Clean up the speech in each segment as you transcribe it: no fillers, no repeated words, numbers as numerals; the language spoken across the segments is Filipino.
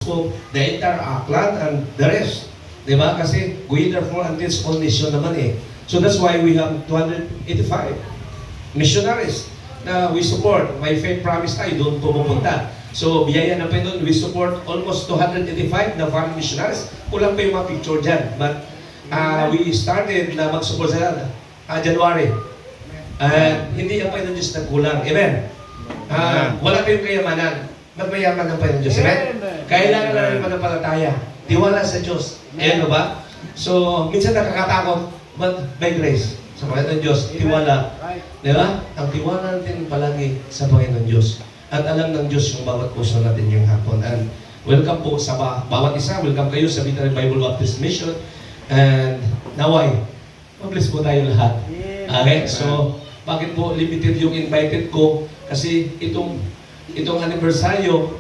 Hope, the entire Aklan, and the rest. Diba? Kasi we therefore and this all nation naman eh. So that's why we have 285 missionaries na we support. May faith promise tayo, doon pumupunta. So, biyaya na pa doon, we support almost 285 na foreign missionaries. Kulang pa yung mga picture dyan. But we started na mag-support sila January. Hindi ang Panginoon Diyos nagkulang. Amen? Wala kayong kayamanan. Magmayaman ng Panginoon Diyos. Amen? Kailangan na rin manampalataya. Tiwala sa Diyos. Ayan ba? So, minsan nakakatakot, but by grace. Sa Panginoon Diyos, tiwala. Diba? Ang tiwala natin palagi sa Panginoon Diyos. At alam ng Diyos yung bawat puso natin yung hapon. And welcome po sa bawat isa. Welcome kayo sa Vietnam Bible Baptist Mission. And naway, mag-bless po tayo lahat. Okay? So, bakit po limited yung invited ko? Kasi itong anibersaryo,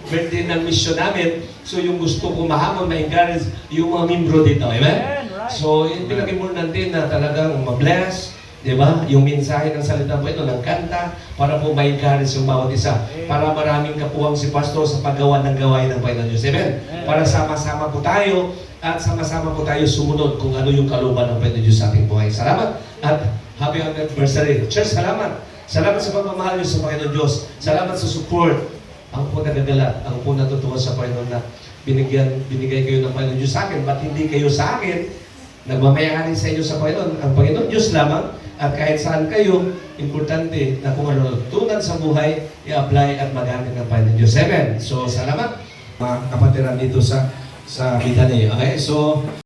birthday ng mission namin, so yung gusto ko mahamon, ma-encourage yung mga membro dito. Amen? So, yung pinag-important din na talagang ma-bless, di ba? Yung mensahe ng salita po ito, ng kanta, para po ma-encourage yung bawat isa. Para maraming kapuwang si Pastor sa paggawa ng gawain ng Panginoon Diyos. Amen? Para sama-sama po tayo, at sama-sama po tayo sumunod kung ano yung kalooban ng Panginoon Diyos sa ating buhay. Salamat at happy anniversary. Church, salamat. Salamat sa pagmamahal niyo sa Panginoon Diyos. Salamat sa support. Ang po nagagalat, ang po natutuwa sa Panginoon na binigay kayo ng Panginoon Diyos sa akin, ba't hindi kayo sa akin? Nagmamayahanin sa inyo sa Panginoon. Ang Panginoon Diyos lamang, at kahit saan kayo, importante na kung ano natutunan sa buhay, i-apply at magamit ng Panginoon Diyos. Amen. So, salamat mga kapatiran dito sa Bithany. Okay? So,